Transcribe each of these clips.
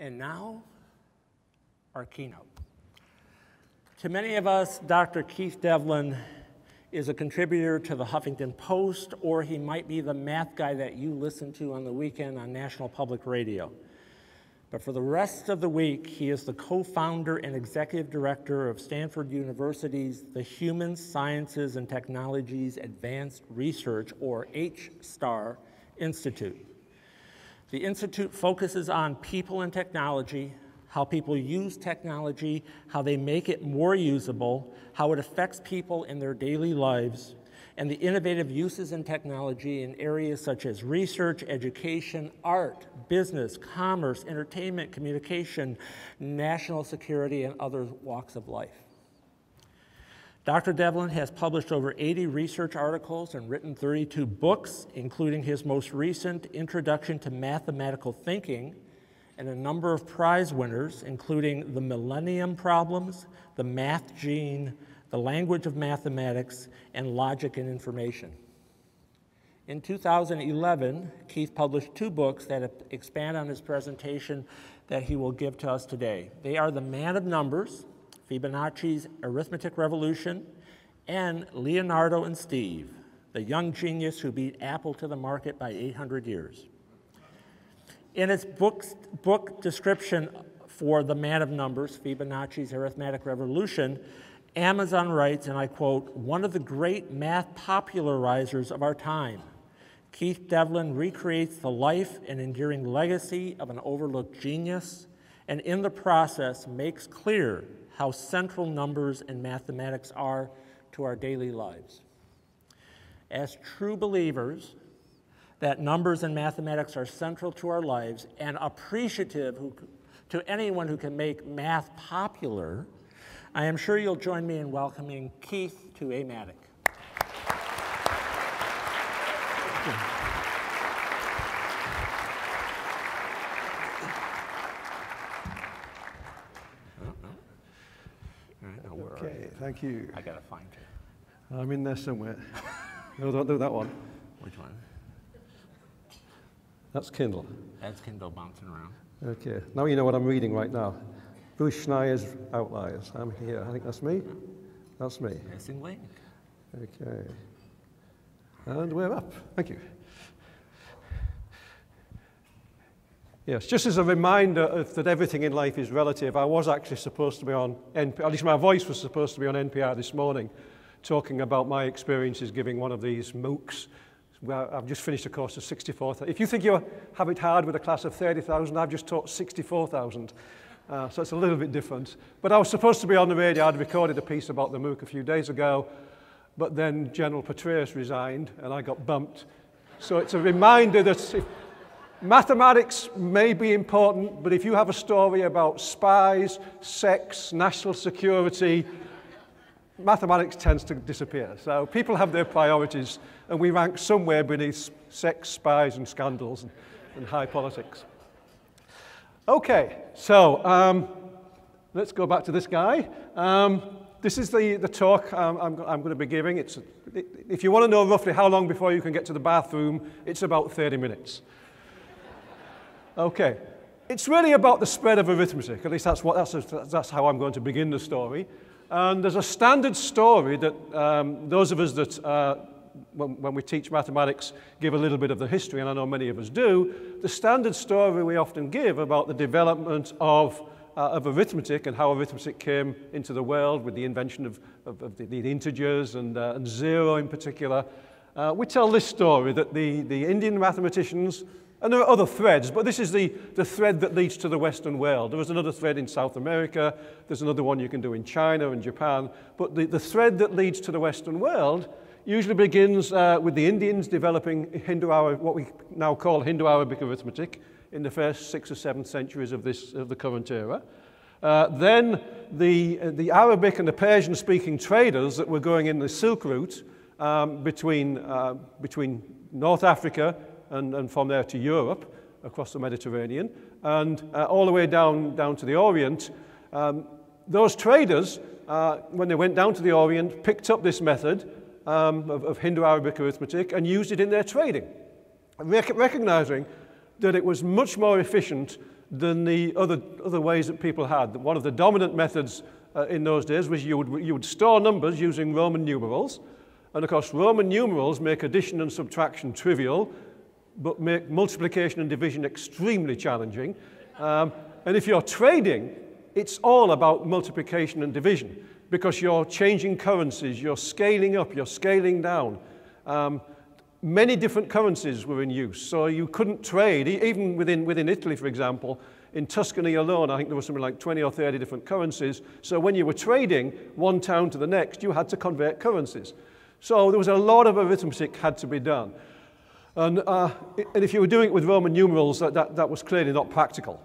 And now, our keynote. To many of us, Dr. Keith Devlin is a contributor to the Huffington Post, or he might be the math guy that you listen to on the weekend on National Public Radio. But for the rest of the week, he is the co-founder and executive director of Stanford University's the Human Sciences and Technologies Advanced Research, or HSTAR, Institute. The Institute focuses on people and technology, how people use technology, how they make it more usable, how it affects people in their daily lives, and the innovative uses in technology in areas such as research, education, art, business, commerce, entertainment, communication, national security, and other walks of life. Dr. Devlin has published over 80 research articles and written 32 books, including his most recent Introduction to Mathematical Thinking, and a number of prize winners, including The Millennium Problems, The Math Gene, The Language of Mathematics, and Logic and Information. In 2011, Keith published 2 books that expand on his presentation that he will give to us today. They are The Man of Numbers, Fibonacci's Arithmetic Revolution, and Leonardo and Steve, the young genius who beat Apple to the market by 800 years. In its book description for The Man of Numbers, Fibonacci's Arithmetic Revolution, Amazon writes, and I quote, "One of the great math popularizers of our time, Keith Devlin recreates the life and enduring legacy of an overlooked genius, and in the process makes clear how central numbers and mathematics are to our daily lives. As true believers that numbers and mathematics are central to our lives and appreciative to anyone who can make math popular, I am sure you'll join me in welcoming Keith to AMATYC. Okay, thank you. I gotta find it. I'm in there somewhere. No, don't do that one. Which one? That's Kindle. That's Kindle bouncing around. Okay, now you know what I'm reading right now. Bruce Schneier's Outliers. I'm here. I think that's me. That's me. Missing link. Okay. And we're up. Thank you. Yes, just as a reminder that everything in life is relative, I was actually supposed to be on NPR, at least my voice was supposed to be on NPR this morning, talking about my experiences giving one of these MOOCs. Well, I've just finished a course of 64,000. If you think you have it hard with a class of 30,000, I've just taught 64,000. So it's a little bit different. But I was supposed to be on the radio. I'd recorded a piece about the MOOC a few days ago, but then General Petraeus resigned and I got bumped. So it's a reminder that mathematics may be important, but if you have a story about spies, sex, national security, mathematics tends to disappear. So people have their priorities, and we rank somewhere beneath sex, spies, and scandals, and high politics. Okay, so let's go back to this guy. This is the talk I'm going to be giving. If you want to know roughly how long before you can get to the bathroom, it's about 30 minutes. Okay, it's really about the spread of arithmetic. At least that's how I'm going to begin the story. And there's a standard story that those of us that, when we teach mathematics, give a little bit of the history, and I know many of us do. The standard story we often give about the development of arithmetic and how arithmetic came into the world with the invention of the integers and zero in particular. We tell this story that the Indian mathematicians, and there are other threads, but this is the thread that leads to the Western world. There was another thread in South America. There's another one you can do in China and Japan. But the thread that leads to the Western world usually begins with the Indians developing what we now call Hindu-Arabic arithmetic in the first 6th or 7th centuries of the current era. Then the Arabic and the Persian-speaking traders that were going in the Silk Route between North Africa and from there to Europe, across the Mediterranean, and all the way down to the Orient. Those traders, when they went down to the Orient, picked up this method of Hindu-Arabic arithmetic and used it in their trading, recognizing that it was much more efficient than the other ways that people had. One of the dominant methods in those days was you would store numbers using Roman numerals. And of course, Roman numerals make addition and subtraction trivial, but make multiplication and division extremely challenging. And if you're trading, it's all about multiplication and division, because you're changing currencies, you're scaling up, you're scaling down. Many different currencies were in use, so you couldn't trade, even within Italy, for example. In Tuscany alone, I think there was something like 20 or 30 different currencies. So when you were trading one town to the next, you had to convert currencies. So there was a lot of arithmetic had to be done. And if you were doing it with Roman numerals, that was clearly not practical.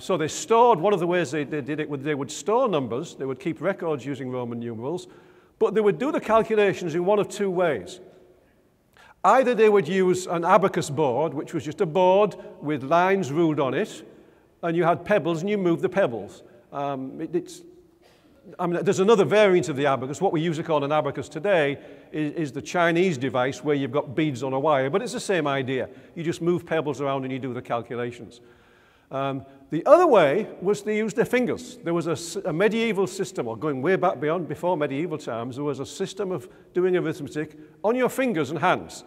So they stored, one of the ways they did it, they would store numbers, they would keep records using Roman numerals, but they would do the calculations in one of two ways. Either they would use an abacus board, which was just a board with lines ruled on it, and you had pebbles and you moved the pebbles. There's another variant of the abacus. What we usually call an abacus today is the Chinese device where you've got beads on a wire, but it's the same idea. You just move pebbles around and you do the calculations. The other way was to use their fingers. There was a medieval system, or going way back before medieval times, there was a system of doing arithmetic on your fingers and hands.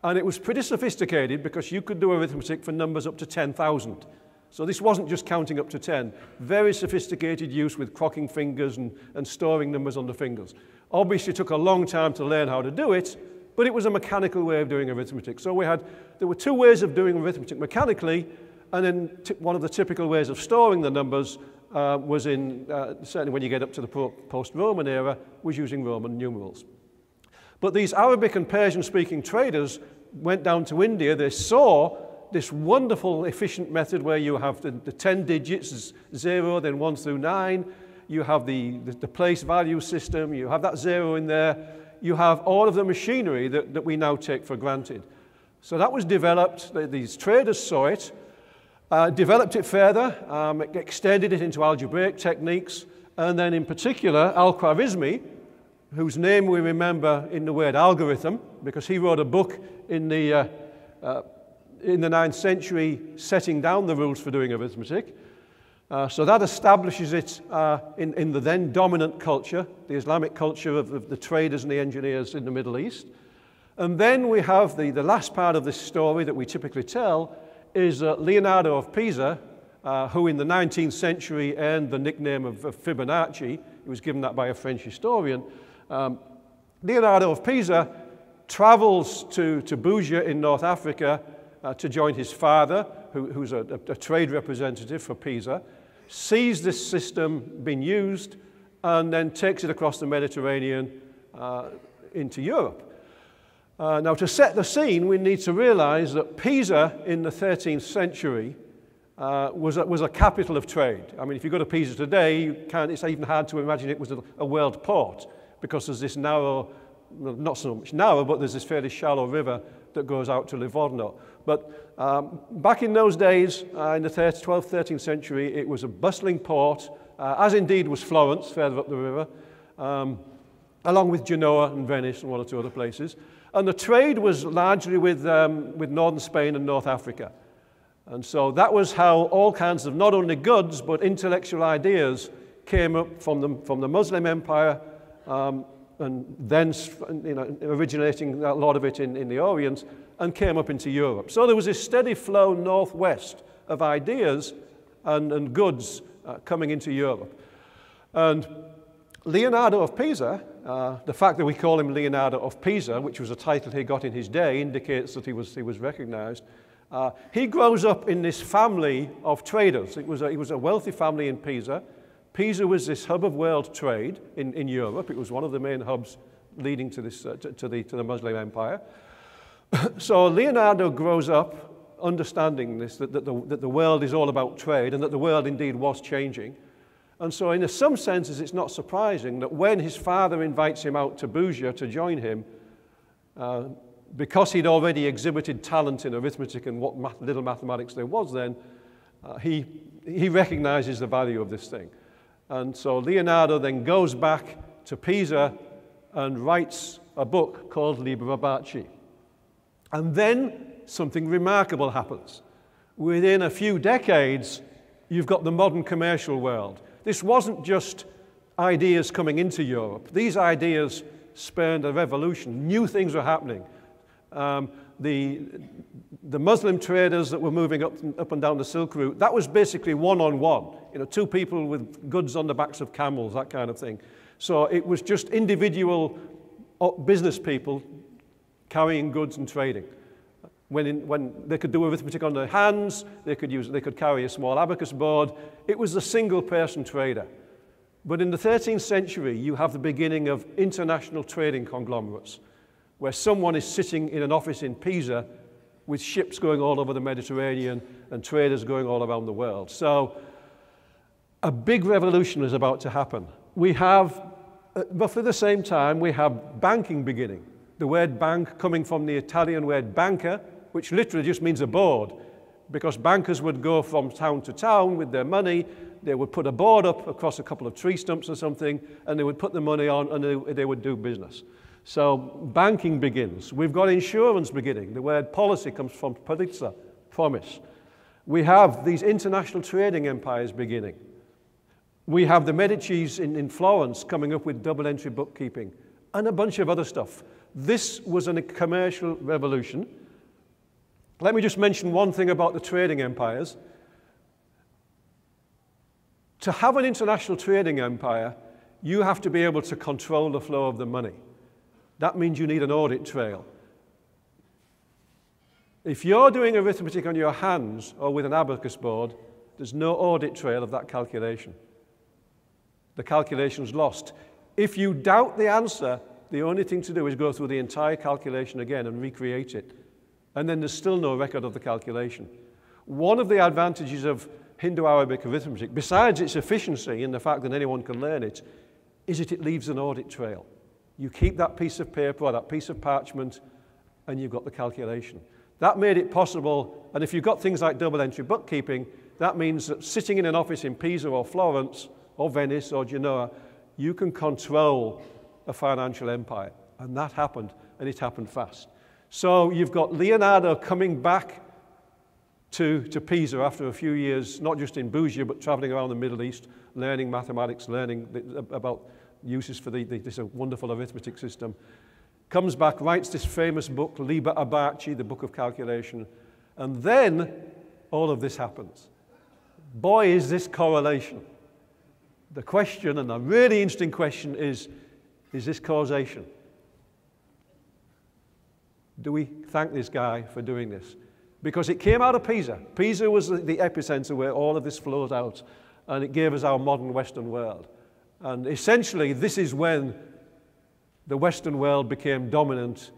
And it was pretty sophisticated because you could do arithmetic for numbers up to 10,000. So this wasn't just counting up to 10. Very sophisticated use with crocking fingers and storing numbers on the fingers. Obviously, it took a long time to learn how to do it, but it was a mechanical way of doing arithmetic. So there were two ways of doing arithmetic mechanically, and then one of the typical ways of storing the numbers was certainly when you get up to the post-Roman era, was using Roman numerals. But these Arabic and Persian-speaking traders went down to India. They saw this wonderful, efficient method where you have the 10 digits, 0, then 1 through 9. You have the place value system. You have that 0 in there. You have all of the machinery that we now take for granted. So that was developed. These traders saw it. Developed it further, extended it into algebraic techniques, and then in particular Al-Khwarizmi, whose name we remember in the word algorithm, because he wrote a book in the 9th century setting down the rules for doing arithmetic. So that establishes it in the then dominant culture, the Islamic culture of the traders and the engineers in the Middle East. And then we have the last part of this story that we typically tell is Leonardo of Pisa, who in the 19th century earned the nickname of Fibonacci. He was given that by a French historian. Leonardo of Pisa travels to Bugia in North Africa to join his father, who's a trade representative for Pisa, sees this system being used, and then takes it across the Mediterranean into Europe. Now, to set the scene, we need to realize that Pisa in the 13th century was a capital of trade. I mean, if you go to Pisa today, it's even hard to imagine it was a world port, because there's this narrow, well, not so much narrow, but there's this fairly shallow river that goes out to Livorno. But back in those days, in the 12th, 13th century, it was a bustling port, as indeed was Florence, further up the river, along with Genoa and Venice and one or two other places. And the trade was largely with northern Spain and North Africa. And so that was how all kinds of not only goods, but intellectual ideas came up from the Muslim Empire, and then originating a lot of it in the Orient, and came up into Europe. So there was this steady flow northwest of ideas and goods coming into Europe. And Leonardo of Pisa, the fact that we call him Leonardo of Pisa, which was a title he got in his day, indicates that he was recognized. He grows up in this family of traders. It was a wealthy family in Pisa. Pisa was this hub of world trade in Europe. It was one of the main hubs leading to this to the Muslim Empire. So Leonardo grows up understanding this, that the world is all about trade, and that the world indeed was changing. And so in some senses, it's not surprising that when his father invites him out to Bugia to join him, because he'd already exhibited talent in arithmetic and what little mathematics there was then, he recognizes the value of this thing. And so Leonardo then goes back to Pisa and writes a book called Liber Abbaci. And then something remarkable happens. within a few decades, you've got the modern commercial world. This wasn't just ideas coming into Europe. These ideas spurned a revolution. New things were happening. The Muslim traders that were moving up and down the Silk Route, that was basically one-on-one. You know, two people with goods on the backs of camels, that kind of thing. So it was just individual business people carrying goods and trading. When they could do arithmetic on their hands, they could carry a small abacus board. It was a single-person trader. But in the 13th century, you have the beginning of international trading conglomerates, where someone is sitting in an office in Pisa with ships going all over the Mediterranean and traders going all around the world. So a big revolution is about to happen. We have, roughly the same time, we have banking beginning. The word bank coming from the Italian word banca, which literally just means a board, because bankers would go from town to town with their money. They would put a board up across a couple of tree stumps or something, and they would put the money on, and they would do business. So banking begins. We've got insurance beginning. The word policy comes from polizza, promise. We have these international trading empires beginning. We have the Medicis in Florence coming up with double entry bookkeeping and a bunch of other stuff. This was a commercial revolution. Let me just mention one thing about the trading empires. To have an international trading empire, you have to be able to control the flow of the money. That means you need an audit trail. If you're doing arithmetic on your hands or with an abacus board, there's no audit trail of that calculation. The calculation's lost. If you doubt the answer, the only thing to do is go through the entire calculation again and recreate it. And then there's still no record of the calculation. One of the advantages of Hindu-Arabic arithmetic, besides its efficiency in the fact that anyone can learn it, is that it leaves an audit trail. You keep that piece of paper or that piece of parchment, and you've got the calculation. That made it possible, and if you've got things like double entry bookkeeping, that means that sitting in an office in Pisa or Florence or Venice or Genoa, you can control a financial empire. And that happened, and it happened fast. So you've got Leonardo coming back to Pisa after a few years, not just in Bugia, but traveling around the Middle East, learning mathematics, learning about uses for this wonderful arithmetic system. Comes back, writes this famous book, Liber abbaci, the book of calculation, and then all of this happens. Boy, is this correlation. The question, and a really interesting question, is this causation? Do we thank this guy for doing this? Because it came out of Pisa. Pisa was the epicenter where all of this flowed out, and it gave us our modern Western world. And essentially, this is when the Western world became dominant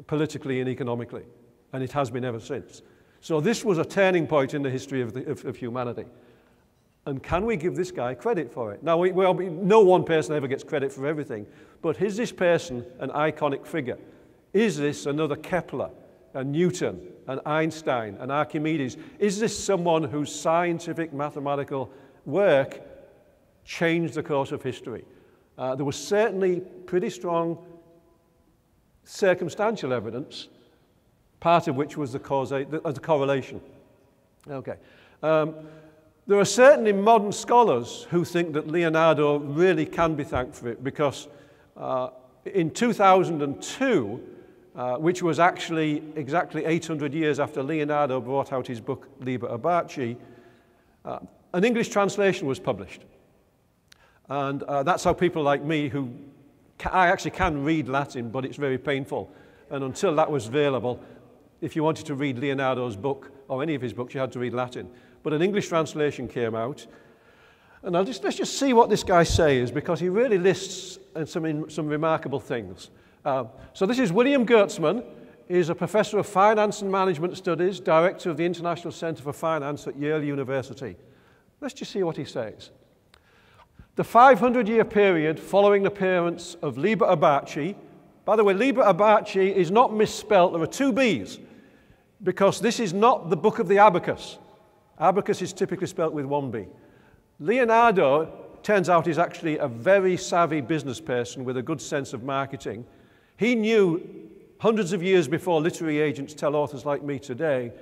politically and economically, and it has been ever since. So this was a turning point in the history of humanity. And can we give this guy credit for it? Now, no one person ever gets credit for everything, but is this person an iconic figure? Is this another Kepler, a Newton, an Einstein, an Archimedes? Is this someone whose scientific mathematical work changed the course of history? There was certainly pretty strong circumstantial evidence, part of which was the correlation. Okay. There are certainly modern scholars who think that Leonardo really can be thanked for it, because in 2002, which was actually exactly 800 years after Leonardo brought out his book Liber abbaci, an English translation was published. And that's how people like me, I actually can read Latin, but it's very painful. And until that was available, if you wanted to read Leonardo's book, or any of his books, you had to read Latin. But an English translation came out. And let's just see what this guy says, because he really lists some remarkable things. So this is William Gertzman. He's a professor of finance and management studies, director of the International Center for Finance at Yale University. Let's just see what he says. The 500-year period following the appearance of Liber abbaci, by the way, Liber abbaci is not misspelt, there are two B's, because this is not the book of the abacus. Abacus is typically spelt with one B. Leonardo, turns out, is actually a very savvy business person with a good sense of marketing. He knew hundreds of years before literary agents tell authors like me today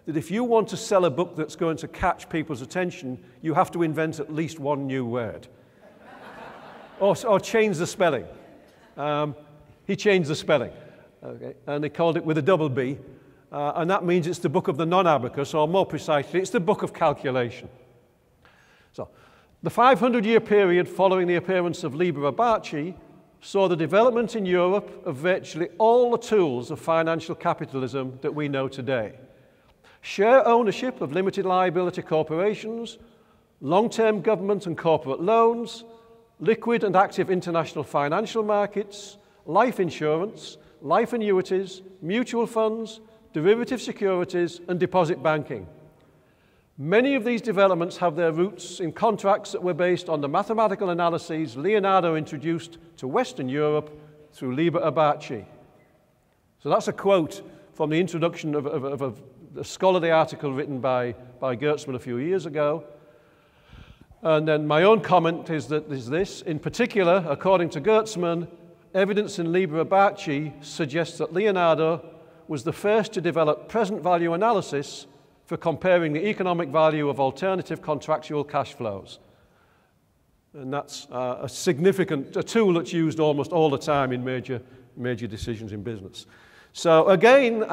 that if you want to sell a book that's going to catch people's attention, you have to invent at least one new word. or change the spelling. He changed the spelling, okay? And he called it with a double B, and that means it's the book of the non-abacus, or more precisely, it's the book of calculation. So, the 500-year period following the appearance of Liber abbaci saw the development in Europe of virtually all the tools of financial capitalism that we know today. Share ownership of limited liability corporations, long-term government and corporate loans, liquid and active international financial markets, life insurance, life annuities, mutual funds, derivative securities, and deposit banking. Many of these developments have their roots in contracts that were based on the mathematical analyses Leonardo introduced to Western Europe through Liber abbaci. So that's a quote from the introduction of a scholarly article written by Gertzman a few years ago. And then my own comment is this. In particular, according to Gertzman, evidence in Liber abbaci suggests that Leonardo was the first to develop present value analysis for comparing the economic value of alternative contractual cash flows. And that's a tool that's used almost all the time in major decisions in business. So again,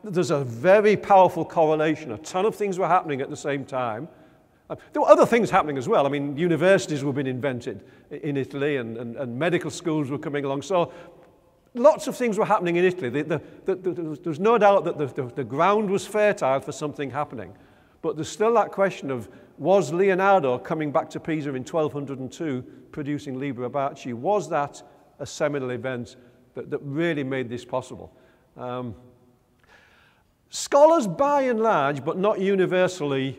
there's a very powerful correlation. A ton of things were happening at the same time. There were other things happening as well. I mean, universities were being invented in Italy, and medical schools were coming along. So lots of things were happening in Italy. There's no doubt that the ground was fertile for something happening. But there's still that question of, was Leonardo coming back to Pisa in 1202, producing Liber abbaci, was that a seminal event that really made this possible? Scholars, by and large, but not universally,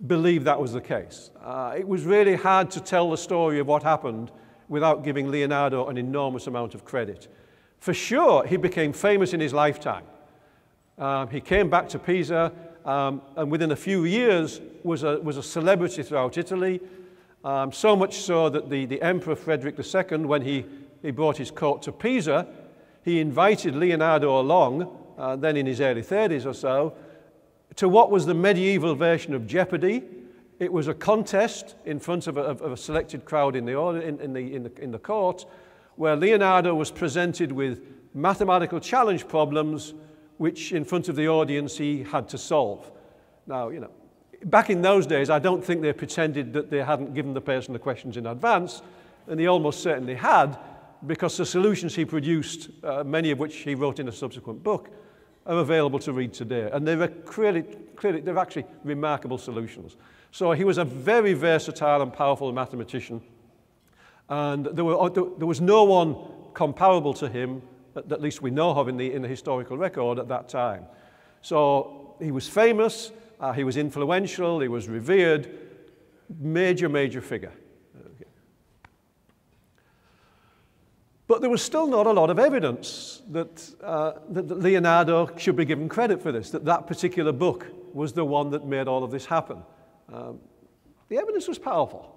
believe that was the case. It was really hard to tell the story of what happened without giving Leonardo an enormous amount of credit. For sure, he became famous in his lifetime. He came back to Pisa, and within a few years was a celebrity throughout Italy, so much so that the Emperor Frederick II, when he brought his court to Pisa, he invited Leonardo along, then in his early 30s or so, to what was the medieval version of Jeopardy. It was a contest in front of a selected crowd in the court, where Leonardo was presented with mathematical challenge problems which in front of the audience he had to solve. Now, you know, back in those days, I don't think they pretended that they hadn't given the person the questions in advance, and they almost certainly had, because the solutions he produced, many of which he wrote in a subsequent book, are available to read today. And they're they're actually remarkable solutions. So he was a very versatile and powerful mathematician. And there was no one comparable to him, at least we know of in the historical record at that time. So he was famous, he was influential, he was revered, major figure. Okay. But there was still not a lot of evidence that Leonardo should be given credit for this, that particular book was the one that made all of this happen. The evidence was powerful.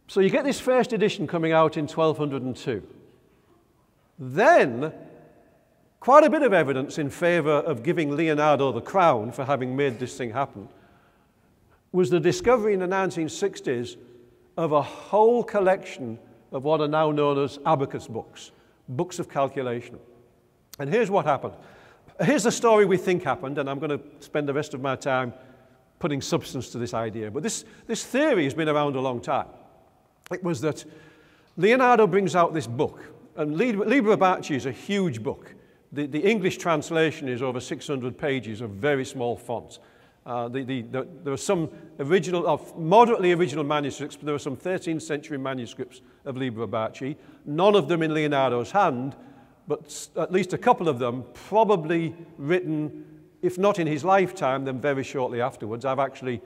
So you get this first edition coming out in 1202. Then, quite a bit of evidence in favor of giving Leonardo the crown for having made this thing happen was the discovery in the 1960s of a whole collection of what are now known as abacus books, books of calculation. And here's what happened. Here's the story we think happened, and I'm going to spend the rest of my time putting substance to this idea. But this theory has been around a long time. It was that Leonardo brings out this book, and Liber abbaci is a huge book. The English translation is over 600 pages of very small font. There are some moderately original manuscripts, but there are some 13th century manuscripts of Liber abbaci, none of them in Leonardo's hand, but at least a couple of them probably written, if not in his lifetime, then very shortly afterwards. I've actually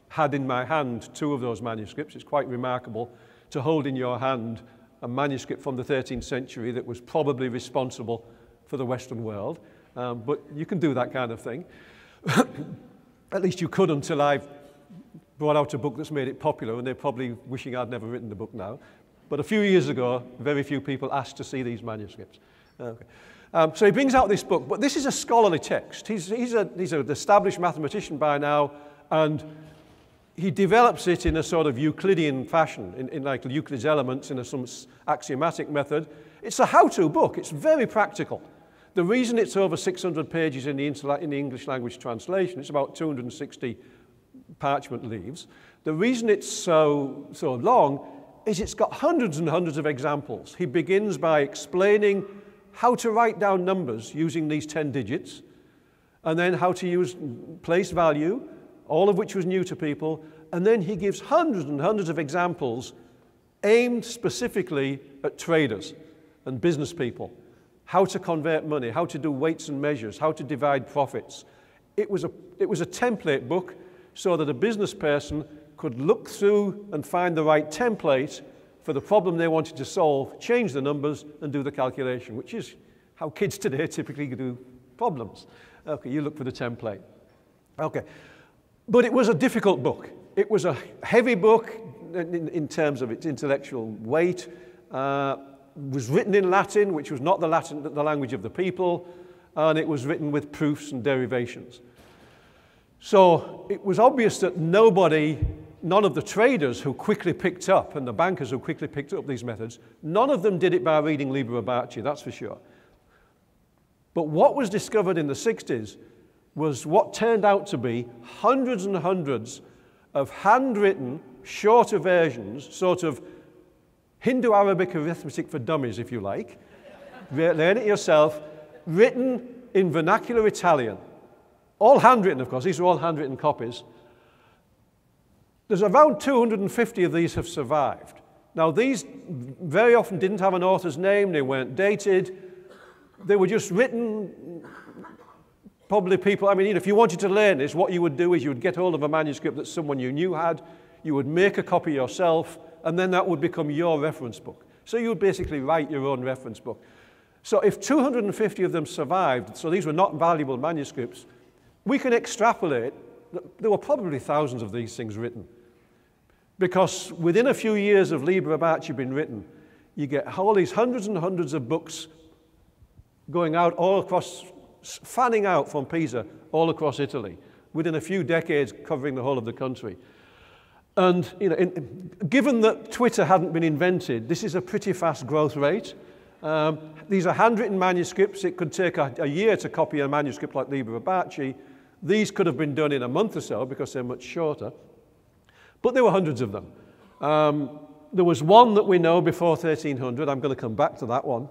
had in my hand 2 of those manuscripts. It's quite remarkable to hold in your hand a manuscript from the 13th century that was probably responsible for the Western world. But you can do that kind of thing. At least you could until I've brought out a book that's made it popular, and they're probably wishing I'd never written the book now. But a few years ago, very few people asked to see these manuscripts. Okay. So he brings out this book, but this is a scholarly text. He's an established mathematician by now, and he develops it in a sort of Euclidean fashion, in like Euclid's Elements, in some axiomatic method. It's a how-to book. It's very practical. The reason it's over 600 pages in the English language translation, it's about 260 parchment leaves. The reason it's so long is it's got hundreds and hundreds of examples. He begins by explaining how to write down numbers using these 10 digits, and then how to use place value, all of which was new to people, and then he gives hundreds and hundreds of examples aimed specifically at traders and business people, how to convert money, how to do weights and measures, how to divide profits. It was a template book so that a business person could look through and find the right template for the problem they wanted to solve, change the numbers, and do the calculation, which is how kids today typically do problems. Okay, you look for the template. Okay, but it was a difficult book. It was a heavy book in terms of its intellectual weight. Was written in Latin, which was not the language of the people, and it was written with proofs and derivations. So it was obvious that none of the traders who quickly picked up, and the bankers who quickly picked up these methods, none of them did it by reading Liber abbaci, that's for sure. But what was discovered in the 60s was what turned out to be hundreds and hundreds of handwritten, shorter versions, sort of Hindu-Arabic arithmetic for dummies, if you like. Learn it yourself, written in vernacular Italian. All handwritten, of course. These are all handwritten copies. There's around 250 of these have survived. Now, these very often didn't have an author's name. They weren't dated. They were just written, probably people, I mean, if you wanted to learn this, what you would do is you would get hold of a manuscript that someone you knew had, you would make a copy yourself, and then that would become your reference book. So you would basically write your own reference book. So if 250 of them survived, so these were not valuable manuscripts, we can extrapolate that there were probably thousands of these things written. Because within a few years of Liber abbaci being written, you get all these hundreds and hundreds of books going out all across, fanning out from Pisa all across Italy, within a few decades covering the whole of the country. And given that Twitter hadn't been invented, this is a pretty fast growth rate. These are handwritten manuscripts. It could take a year to copy a manuscript like Liber abbaci. These could have been done in a month or so because they're much shorter. But there were hundreds of them. There was one that we know before 1300. I'm going to come back to that one.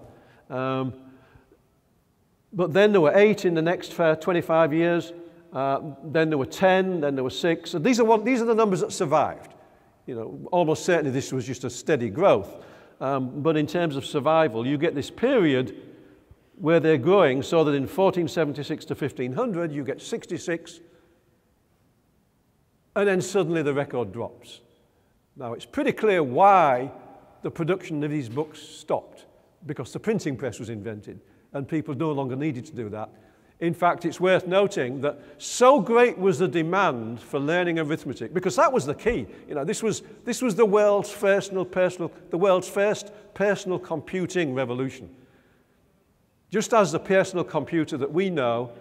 But then there were 8 in the next 25 years. Then there were 10, then there were 6. And these are the numbers that survived. Almost certainly this was just a steady growth. But in terms of survival, you get this period where they're growing so that in 1476 to 1500, you get 66, and then suddenly the record drops. Now, it's pretty clear why the production of these books stopped, because the printing press was invented, and people no longer needed to do that. In fact, it's worth noting that so great was the demand for learning arithmetic, because that was the key. This was the world's first personal computing revolution. Just as the personal computer that we know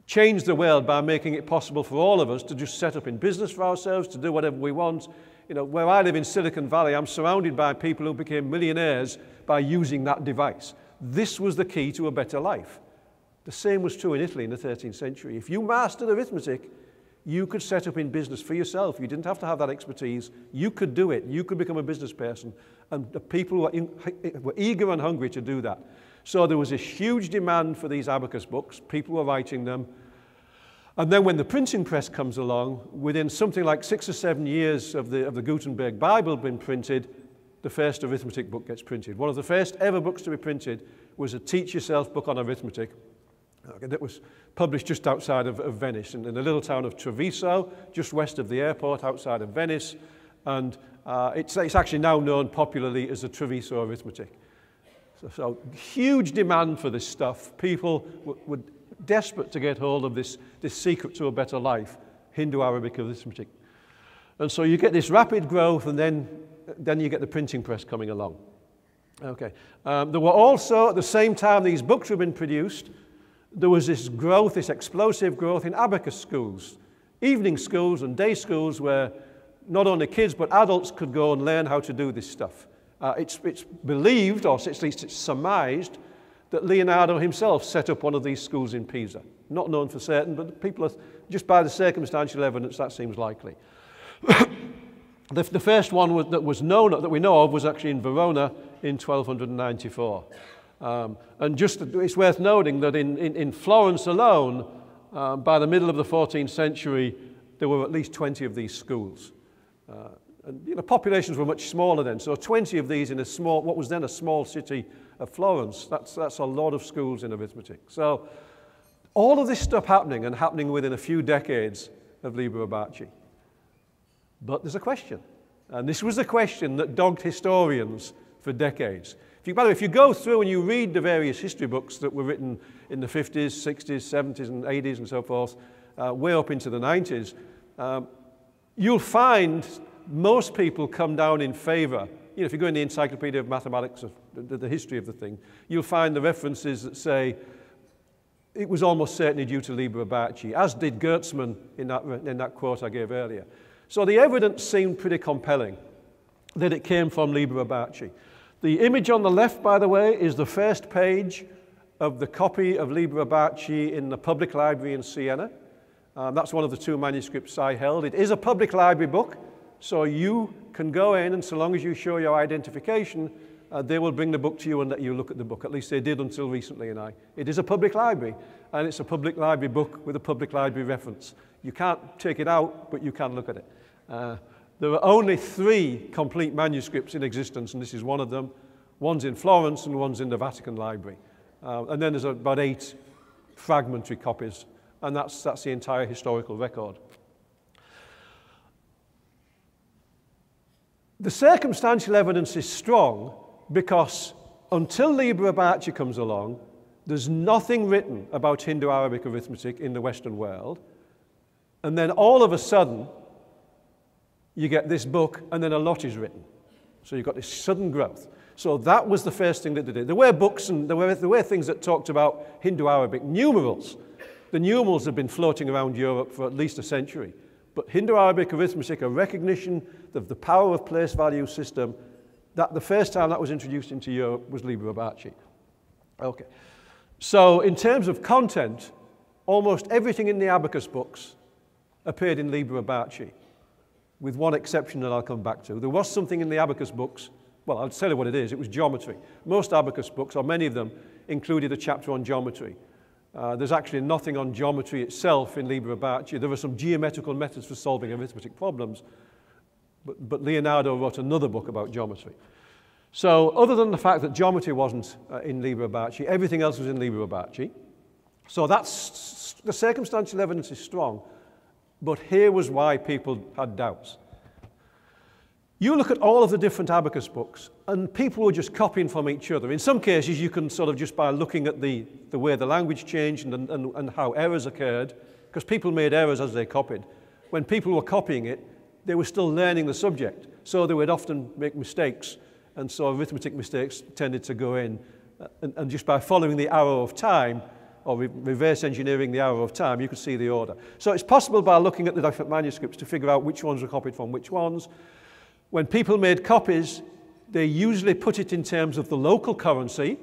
changed the world by making it possible for all of us to just set up in business for ourselves, to do whatever we want. Where I live in Silicon Valley, I'm surrounded by people who became millionaires by using that device. This was the key to a better life. The same was true in Italy in the 13th century. If you mastered arithmetic, you could set up in business for yourself. You didn't have to have that expertise. You could do it. You could become a business person. And the people were eager and hungry to do that. So there was a huge demand for these abacus books. People were writing them. And then when the printing press comes along, within something like 6 or 7 years of the Gutenberg Bible being printed, the first arithmetic book gets printed. One of the first ever books to be printed was a Teach Yourself book on arithmetic. That was published just outside of Venice, in the little town of Treviso, just west of the airport outside of Venice. And it's actually now known popularly as the Treviso arithmetic. So huge demand for this stuff. People were desperate to get hold of this secret to a better life, Hindu-Arabic arithmetic. And so you get this rapid growth, and then you get the printing press coming along. Okay. There were also, at the same time these books were being produced, there was this growth, this explosive growth in abacus schools, evening schools and day schools where not only kids but adults could go and learn how to do this stuff. It's believed, or at least it's surmised, that Leonardo himself set up one of these schools in Pisa. Not known for certain, but people are, just by the circumstantial evidence, that seems likely. The first one that we know of was actually in Verona in 1294. And just it's worth noting that in Florence alone, by the middle of the 14th century, there were at least 20 of these schools. And populations were much smaller then, so 20 of these in what was then a small city of Florence, that's a lot of schools in arithmetic. So all of this stuff happening within a few decades of Liber Abbaci. But there's a question, and this was the question that dogged historians for decades. By the way, if you go through and you read the various history books that were written in the 50s, 60s, 70s, and 80s and so forth, way up into the 90s, you'll find most people come down in favor. If you go in the Encyclopedia of Mathematics, of the history of the thing, you'll find the references that say it was almost certainly due to Liber Abbaci, as did Gertzmann in that quote I gave earlier. So the evidence seemed pretty compelling that it came from Liber Abbaci. The image on the left, by the way, is the first page of the copy of Liber Abbaci in the public library in Siena. That's one of the two manuscripts I held. It is a public library book, so you can go in, and so long as you show your identification, they will bring the book to you and let you look at the book. At least they did until recently. It is a public library, and it's a public library book with a public library reference. You can't take it out, but you can look at it. There are only 3 complete manuscripts in existence, and this is one of them. One's in Florence and one's in the Vatican Library. And then there's about 8 fragmentary copies, and that's the entire historical record. The circumstantial evidence is strong because until Liber Abbaci comes along, there's nothing written about Hindu-Arabic arithmetic in the Western world. And then all of a sudden, you get this book, and then a lot is written. So you've got this sudden growth. So that was the first thing that they did. There were books and there were things that talked about Hindu-Arabic numerals. The numerals have been floating around Europe for at least a century. But Hindu-Arabic arithmetic, a recognition of the power of place value system, that the first time that was introduced into Europe was Liber Abbaci. Okay. So in terms of content, almost everything in the abacus books appeared in Liber Abbaci, with one exception that I'll come back to. There was something in the abacus books, well, I'll tell you what it is. It was geometry. Most abacus books, or many of them, included a chapter on geometry. There's actually nothing on geometry itself in Liber Abbaci. There are some geometrical methods for solving arithmetic problems, but Leonardo wrote another book about geometry. So other than the fact that geometry wasn't in Liber Abbaci, everything else was in Liber Abbaci. So that's, the circumstantial evidence is strong, but here was why people had doubts. You look at all of the different abacus books, and people were just copying from each other. In some cases, you can sort of just by looking at the way the language changed and how errors occurred, because people made errors as they copied. When people were copying it, they were still learning the subject, so they would often make mistakes, and so arithmetic mistakes tended to go in. And just by following the arrow of time, or reverse engineering the arrow of time, you could see the order. So it's possible by looking at the different manuscripts to figure out which ones were copied from which ones. When people made copies, they usually put it in terms of the local currency,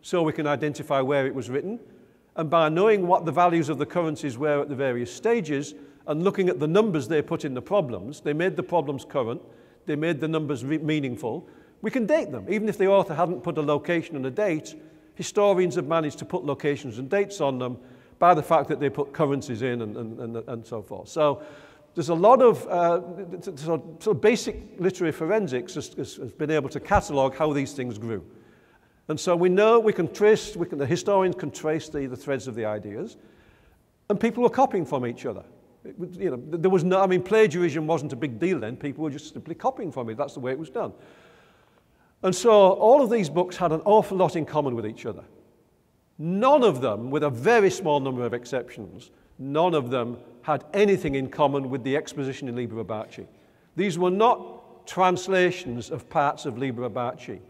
so we can identify where it was written. And by knowing what the values of the currencies were at the various stages, and looking at the numbers they put in the problems, they made the problems current, they made the numbers meaningful. We can date them. Even if the author hadn't put a location and a date, historians have managed to put locations and dates on them by the fact that they put currencies in and so forth. So there's a lot of sort of basic literary forensics has been able to catalogue how these things grew. And so we know the historians can trace the threads of the ideas, and people were copying from each other. There was no, plagiarism wasn't a big deal then. People were just simply copying from it. That's the way it was done. And so all of these books had an awful lot in common with each other. None of them, with a very small number of exceptions, none of them had anything in common with the exposition in Liber Abbaci. These were not translations of parts of Liber Abbaci.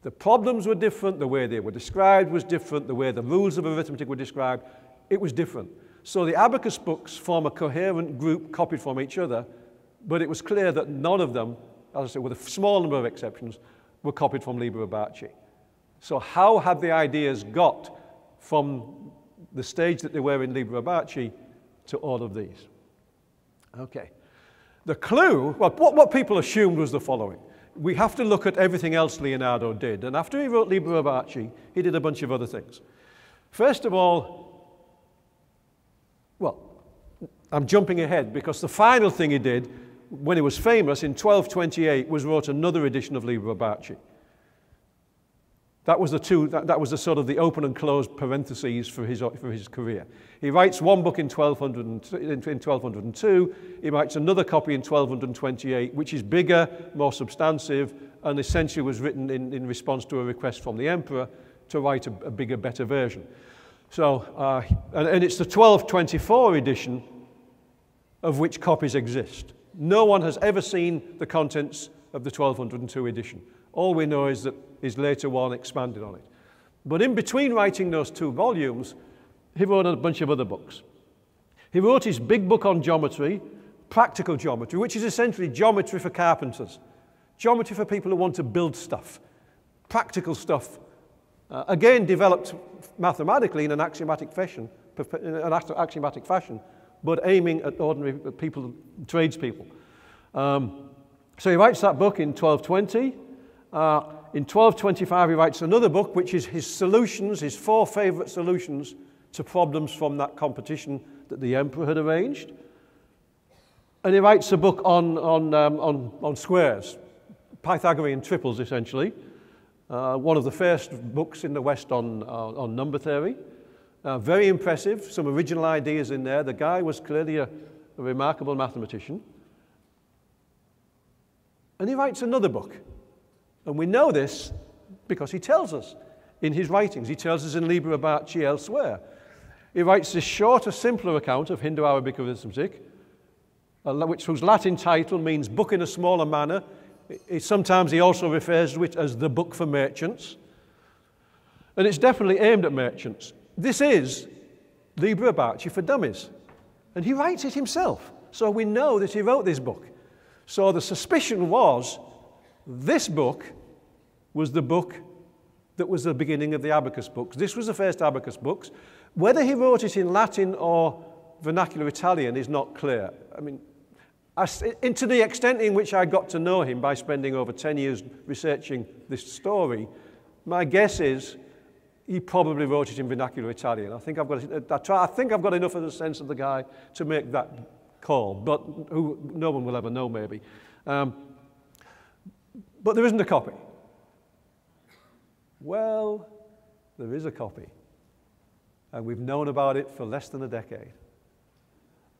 The problems were different, the way they were described was different, the way the rules of arithmetic were described, it was different. So the abacus books form a coherent group copied from each other, but it was clear that none of them, as I said, with a small number of exceptions, were copied from Liber abbaci. So how had the ideas got from the stage that they were in Liber abbaci to all of these? Okay. The clue, well, what people assumed was the following. We have to look at everything else Leonardo did. And after he wrote Liber abbaci, he did a bunch of other things. First of all, well, I'm jumping ahead because the final thing he did when he was famous in 1228 was wrote another edition of Liber abbaci. That was the sort of the open and closed parentheses for his career. He writes one book in 1202, he writes another copy in 1228, which is bigger, more substantive, and essentially was written in response to a request from the emperor to write a bigger, better version. So, and it's the 1224 edition of which copies exist. No one has ever seen the contents of the 1202 edition. All we know is that his later one expanded on it. But in between writing those two volumes, he wrote a bunch of other books. He wrote his big book on geometry, Practical Geometry, which is essentially geometry for carpenters, geometry for people who want to build stuff, practical stuff, again developed mathematically in an axiomatic fashion, but aiming at ordinary people, tradespeople. So he writes that book in 1220. In 1225, he writes another book, which is his solutions, his 4 favorite solutions to problems from that competition that the emperor had arranged. And he writes a book on squares, Pythagorean triples, essentially. One of the first books in the West on number theory. Very impressive, some original ideas in there. The guy was clearly a remarkable mathematician. And he writes another book. And we know this because he tells us in his writings. He tells us in Liber abbaci elsewhere. He writes this shorter, simpler account of Hindu-Arabic arithmetic, whose Latin title means book in a smaller manner. Sometimes he also refers to it as the book for merchants. And it's definitely aimed at merchants. This is Liber abbaci for dummies. And he writes it himself. So we know that he wrote this book. So the suspicion was this book was the book that was the beginning of the abacus books. This was the first abacus books. Whether he wrote it in Latin or vernacular Italian is not clear. I mean, to the extent in which I got to know him by spending over 10 years researching this story, my guess is he probably wrote it in vernacular Italian. I think I've got enough of a sense of the guy to make that call, but no one will ever know, maybe. But there isn't a copy. Well, there is a copy. And we've known about it for less than a decade.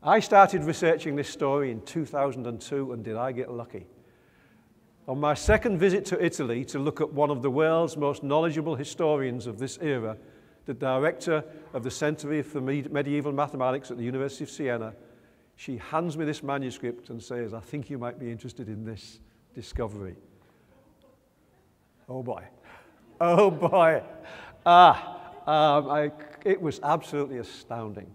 I started researching this story in 2002, and did I get lucky? On my second visit to Italy to look at one of the world's most knowledgeable historians of this era, the director of the Center for Medieval Mathematics at the University of Siena, she hands me this manuscript and says, "I think you might be interested in this discovery." Oh boy. Oh boy. It was absolutely astounding.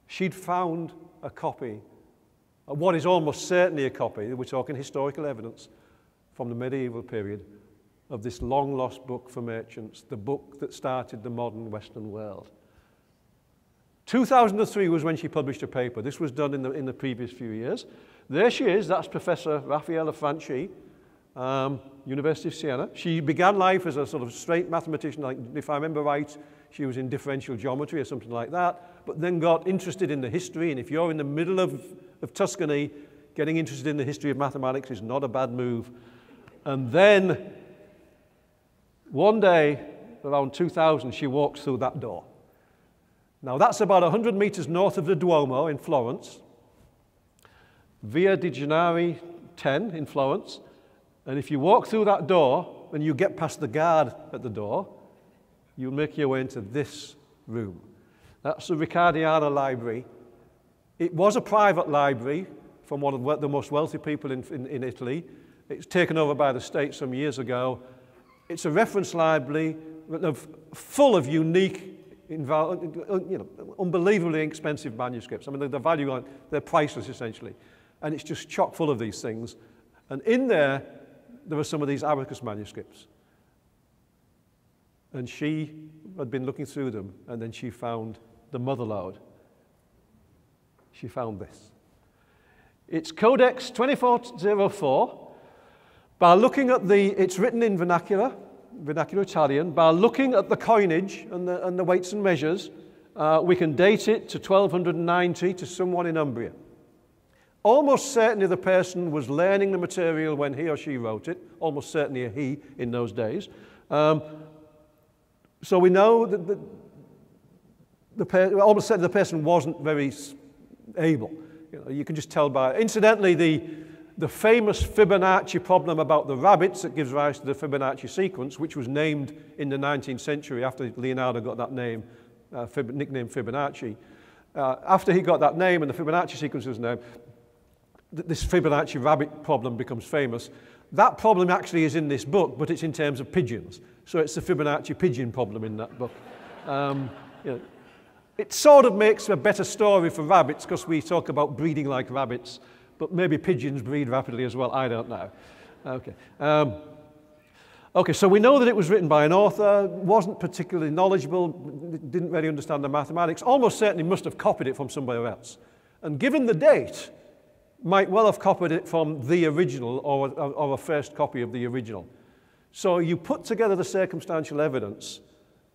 She'd found a copy, what is almost certainly a copy, we're talking historical evidence from the medieval period, of this long-lost book for merchants, the book that started the modern Western world. 2003 was when she published a paper. This was done in the previous few years. There she is. That's Professor Raffaella Franchi, University of Siena. She began life as a sort of straight mathematician. Like, if I remember right, she was in differential geometry or something like that, but then got interested in the history. And if you're in the middle of Tuscany, getting interested in the history of mathematics is not a bad move. And then one day, around 2000, she walks through that door. Now, that's about 100 meters north of the Duomo in Florence, Via di Gennari 10 in Florence. And if you walk through that door and you get past the guard at the door, you'll make your way into this room. That's the Riccardiana Library. It was a private library from one of the most wealthy people in Italy. It was taken over by the state some years ago. It's a reference library full of unique, unbelievably expensive manuscripts. I mean, the value on they're priceless, essentially. And it's just chock full of these things. And in there were some of these abacus manuscripts. And she had been looking through them, and then she found the mother lode. She found this. It's Codex 2404. By looking at it's written in vernacular Italian. By looking at the coinage and the weights and measures, we can date it to 1290 to someone in Umbria. Almost certainly the person was learning the material when he or she wrote it. Almost certainly a he in those days. So we know that almost certainly the person wasn't very able. You can just tell by... Incidentally, the famous Fibonacci problem about the rabbits that gives rise to the Fibonacci sequence, which was named in the 19th century after Leonardo got that name, nicknamed Fibonacci. After he got that name and the Fibonacci sequence was named, this Fibonacci rabbit problem becomes famous. That problem actually is in this book, but it's in terms of pigeons. So it's the Fibonacci pigeon problem in that book. It sort of makes a better story for rabbits because we talk about breeding like rabbits, but maybe pigeons breed rapidly as well. I don't know. Okay. Okay, so we know that it was written by an author, wasn't particularly knowledgeable, didn't really understand the mathematics, almost certainly must have copied it from somewhere else. And given the date, might well have copied it from the original or a first copy of the original. So you put together the circumstantial evidence,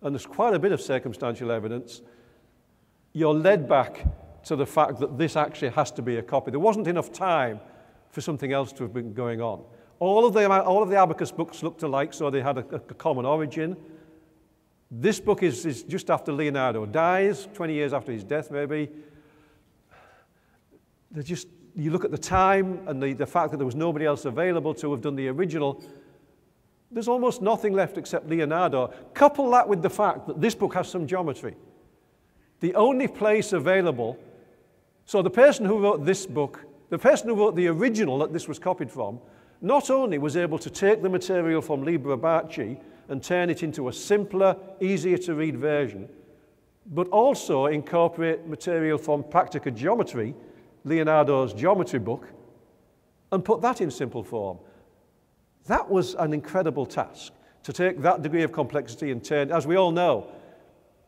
and there's quite a bit of circumstantial evidence, you're led back to the fact that this actually has to be a copy. There wasn't enough time for something else to have been going on. All of the abacus books looked alike, so they had a common origin. This book is just after Leonardo dies, 20 years after his death maybe. You look at the time and the fact that there was nobody else available to have done the original, there's almost nothing left except Leonardo. Couple that with the fact that this book has some geometry. The only place available, so the person who wrote this book, the person who wrote the original that this was copied from, not only was able to take the material from Liber Abbaci and turn it into a simpler, easier to read version, but also incorporate material from Practica Geometry, Leonardo's geometry book, and put that in simple form. That was an incredible task, to take that degree of complexity and turn, as we all know,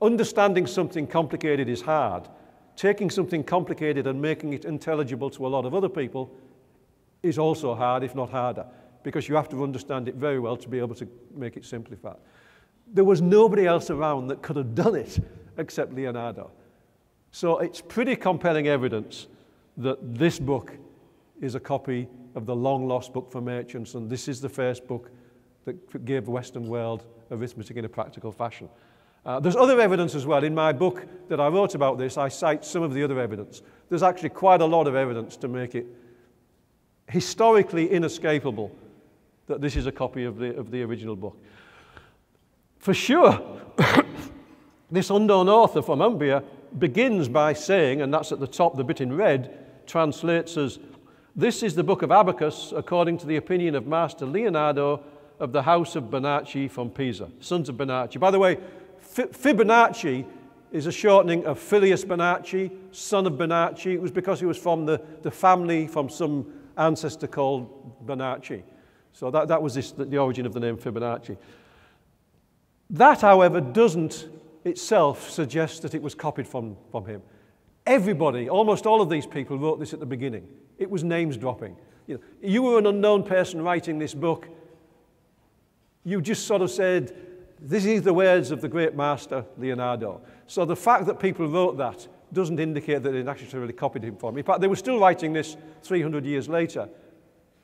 understanding something complicated is hard. Taking something complicated and making it intelligible to a lot of other people is also hard, if not harder, because you have to understand it very well to be able to make it simplified. There was nobody else around that could have done it except Leonardo. So it's pretty compelling evidence that this book is a copy of the long-lost book for merchants, and this is the first book that gave the Western world arithmetic in a practical fashion. There's other evidence as well. In my book that I wrote about this, I cite some of the other evidence. There's actually quite a lot of evidence to make it historically inescapable that this is a copy of the original book. For sure, this unknown author from Umbria begins by saying, and that's at the top, the bit in red, translates as, "This is the book of Abacus according to the opinion of Master Leonardo of the house of Bonacci from Pisa, sons of Bonacci." By the way, Fibonacci is a shortening of Filius Bonacci, son of Bonacci. It was because he was from the family from some ancestor called Bonacci. So that was the origin of the name Fibonacci. That, however, doesn't itself suggest that it was copied from him. Everybody, almost all of these people wrote this at the beginning. It was names dropping. You were an unknown person writing this book. You just sort of said, this is the words of the great master, Leonardo. So the fact that people wrote that doesn't indicate that they necessarily copied him from him. In fact, they were still writing this 300 years later,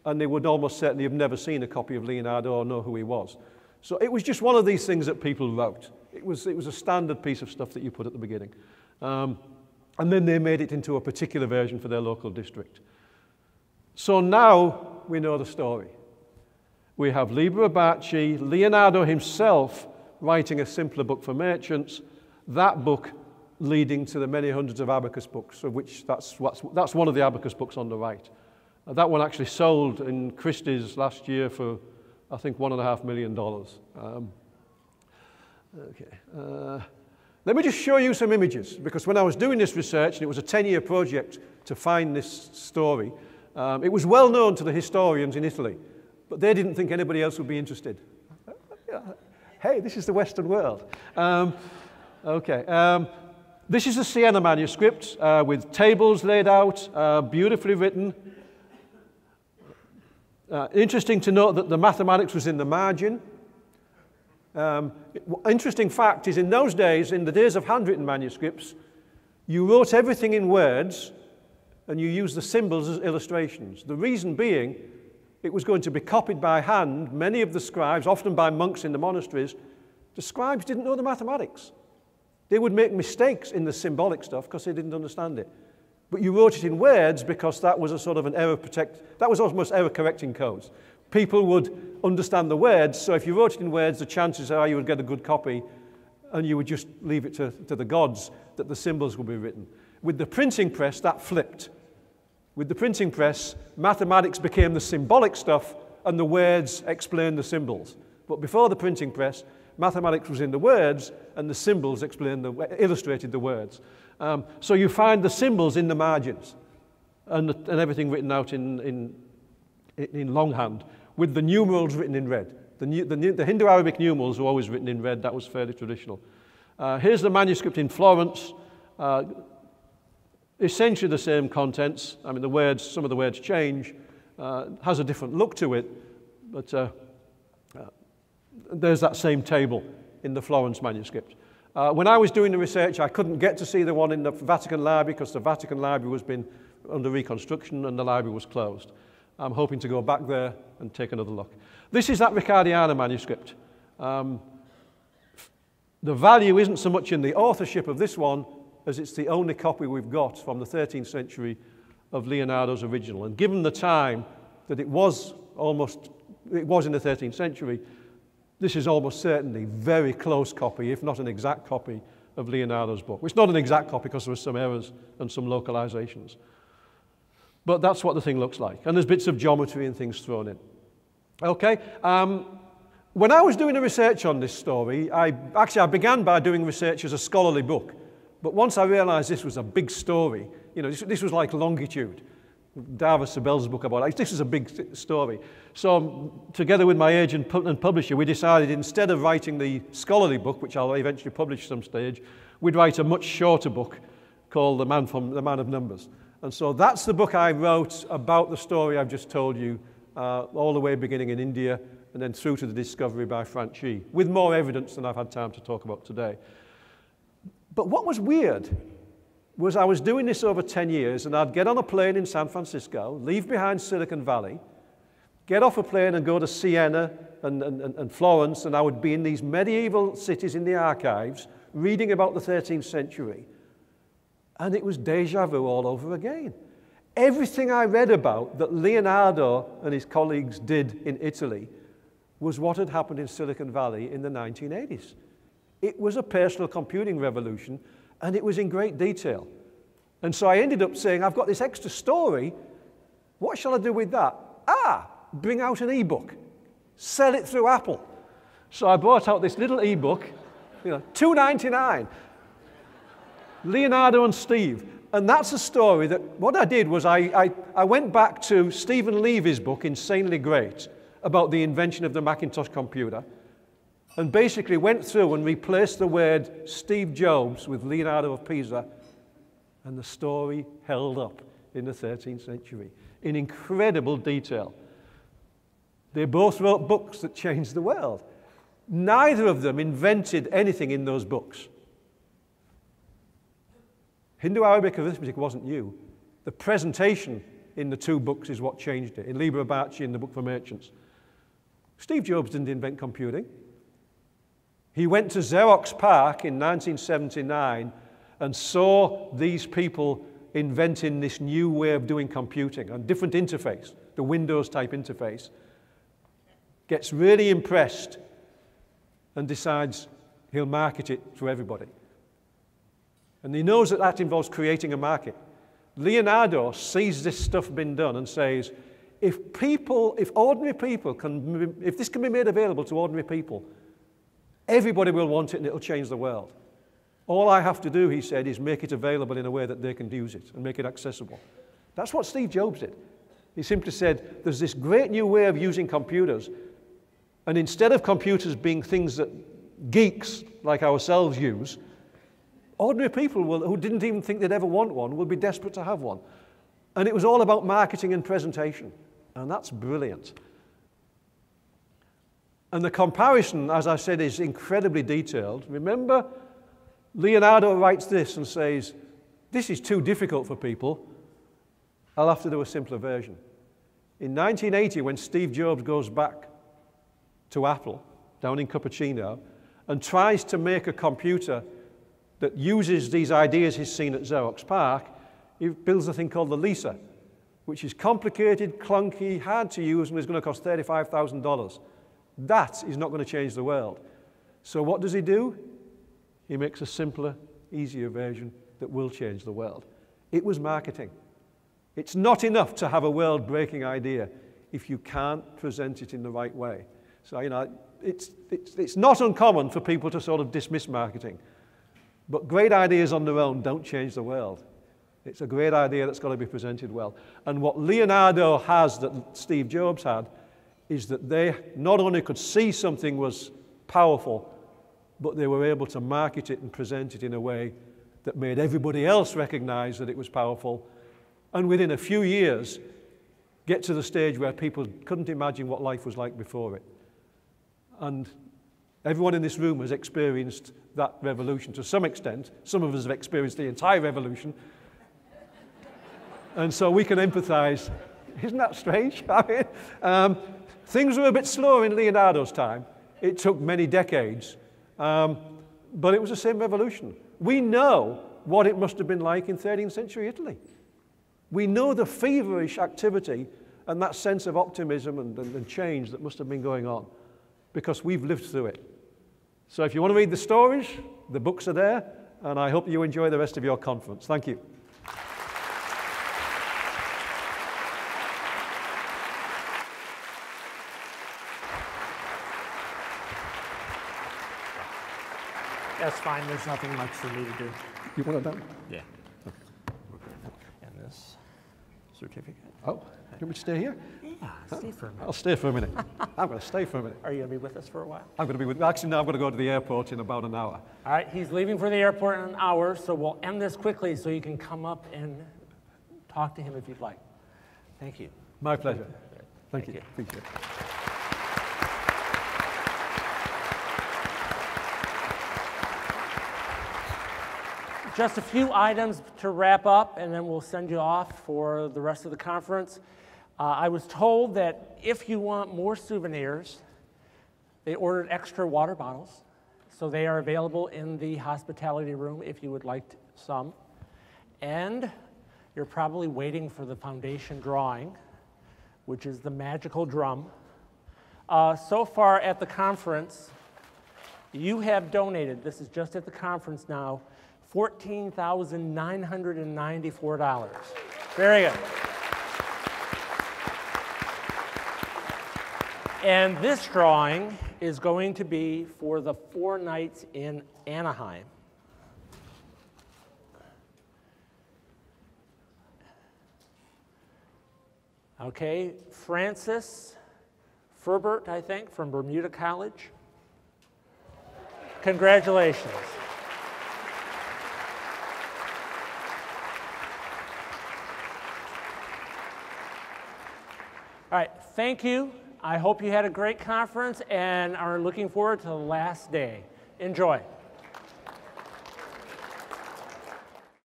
and they would almost certainly have never seen a copy of Leonardo or know who he was. So it was just one of these things that people wrote. It was a standard piece of stuff that you put at the beginning. And then they made it into a particular version for their local district. So now we know the story. We have Liber Abbaci, Leonardo himself writing a simpler book for merchants, that book leading to the many hundreds of abacus books, of which that's one of the abacus books on the right. That one actually sold in Christie's last year for, I think, $1.5 million. Let me just show you some images, because when I was doing this research, and it was a 10-year project to find this story, it was well known to the historians in Italy, but they didn't think anybody else would be interested. Hey, this is the Western world. This is the Siena Manuscript with tables laid out, beautifully written. Interesting to note that the mathematics was in the margin. Interesting fact is, in those days, in the days of handwritten manuscripts, you wrote everything in words and you used the symbols as illustrations. The reason being, it was going to be copied by hand. Many of the scribes, often by monks in the monasteries, the scribes didn't know the mathematics. They would make mistakes in the symbolic stuff because they didn't understand it. But you wrote it in words because that was a sort of an that was almost error correcting codes. People would understand the words, so if you wrote it in words, the chances are you would get a good copy, and you would just leave it to the gods that the symbols would be written. With the printing press, that flipped. With the printing press, mathematics became the symbolic stuff, and the words explained the symbols. But before the printing press, mathematics was in the words, and the symbols illustrated the words. So you find the symbols in the margins, and everything written out in longhand, with the numerals written in red. The Hindu-Arabic numerals were always written in red. That was fairly traditional. Here's the manuscript in Florence. Essentially the same contents. I mean, some of the words change. Has a different look to it, but there's that same table in the Florence manuscript. When I was doing the research, I couldn't get to see the one in the Vatican Library because the Vatican Library was been under reconstruction and the library was closed. I'm hoping to go back there and take another look. This is that Riccardiana manuscript. The value isn't so much in the authorship of this one as it's the only copy we've got from the 13th century of Leonardo's original. And given the time that it was in the 13th century, this is almost certainly a very close copy, if not an exact copy, of Leonardo's book. It's not an exact copy because there were some errors and some localizations. But that's what the thing looks like. And there's bits of geometry and things thrown in. Okay. When I was doing the research on this story, I began by doing research as a scholarly book. But once I realized this was a big story, this was like Longitude, Dava Sibel's book about it. This is a big story. So together with my agent and publisher, we decided instead of writing the scholarly book, which I'll eventually publish some stage, we'd write a much shorter book called The Man of Numbers. And so that's the book I wrote about the story I've just told you, all the way beginning in India and then through to the discovery by Franchi, with more evidence than I've had time to talk about today. But what was weird was I was doing this over 10 years, and I'd get on a plane in San Francisco, leave behind Silicon Valley, get off a plane and go to Siena and Florence, and I would be in these medieval cities in the archives, reading about the 13th century. And it was déjà vu all over again. Everything I read about that Leonardo and his colleagues did in Italy was what had happened in Silicon Valley in the 1980s. It was a personal computing revolution, and it was in great detail. And so I ended up saying, I've got this extra story. What shall I do with that? Bring out an ebook. Sell it through Apple. So I brought out this little ebook, $2.99. Leonardo and Steve. And that's a story that what I did was I went back to Stephen Levy's book, Insanely Great, about the invention of the Macintosh computer, and basically went through and replaced the word Steve Jobs with Leonardo of Pisa, and the story held up in the 13th century in incredible detail. They both wrote books that changed the world. Neither of them invented anything in those books. Hindu-Arabic arithmetic wasn't new. The presentation in the two books is what changed it, in Liber Abbaci and the Book for Merchants. Steve Jobs didn't invent computing. He went to Xerox PARC in 1979 and saw these people inventing this new way of doing computing, a different interface, the Windows-type interface, gets really impressed and decides he'll market it to everybody. And he knows that that involves creating a market. Leonardo sees this stuff being done and says, if ordinary people if this can be made available to ordinary people, everybody will want it and it'll change the world. All I have to do, he said, is make it available in a way that they can use it and make it accessible. That's what Steve Jobs did. He simply said, there's this great new way of using computers, and instead of computers being things that geeks like ourselves use, ordinary people who didn't even think they'd ever want one will be desperate to have one. And it was all about marketing and presentation. And that's brilliant. And the comparison, as I said, is incredibly detailed. Remember, Leonardo writes this and says, this is too difficult for people. I'll have to do a simpler version. In 1980, when Steve Jobs goes back to Apple, down in Cupertino, and tries to make a computer that uses these ideas he's seen at Xerox PARC, he builds a thing called the Lisa, which is complicated, clunky, hard to use, and is going to cost $35,000. That is not going to change the world. So what does he do? He makes a simpler, easier version that will change the world. It was marketing. It's not enough to have a world-breaking idea if you can't present it in the right way. So, you know, it's not uncommon for people to sort of dismiss marketing. But great ideas on their own don't change the world. It's a great idea that's got to be presented well. And what Leonardo has that Steve Jobs had is that they not only could see something was powerful, but they were able to market it and present it in a way that made everybody else recognize that it was powerful. And within a few years, get to the stage where people couldn't imagine what life was like before it. And everyone in this room has experienced that revolution to some extent. Some of us have experienced the entire revolution. And so we can empathize. Isn't that strange? I mean, things were a bit slower in Leonardo's time. It took many decades. But it was the same revolution. We know what it must have been like in 13th century Italy. We know the feverish activity and that sense of optimism and change that must have been going on because we've lived through it. So if you want to read the stories, the books are there, and I hope you enjoy the rest of your conference. Thank you. That's fine. There's nothing much for me to do. You want it done? Yeah. And this certificate. Oh, you want me to stay here? Yeah, stay for a minute. I'll stay for a minute. I'm going to stay for a minute. Are you going to be with us for a while? I'm going to be with, actually, no, I'm going to go to the airport in about an hour. All right, he's leaving for the airport in an hour, so we'll end this quickly so you can come up and talk to him if you'd like. Thank you. My pleasure. Thank you. Thank you. Just a few items to wrap up, and then we'll send you off for the rest of the conference. I was told that if you want more souvenirs, they ordered extra water bottles, so they are available in the hospitality room if you would like some. And you're probably waiting for the foundation drawing, which is the magical drum. So far at the conference, you have donated, this is just at the conference now, $14,994. Very good. And this drawing is going to be for the 4 nights in Anaheim. Okay, Francis Ferbert, I think, from Bermuda College. Congratulations. All right, thank you. I hope you had a great conference and are looking forward to the last day. Enjoy.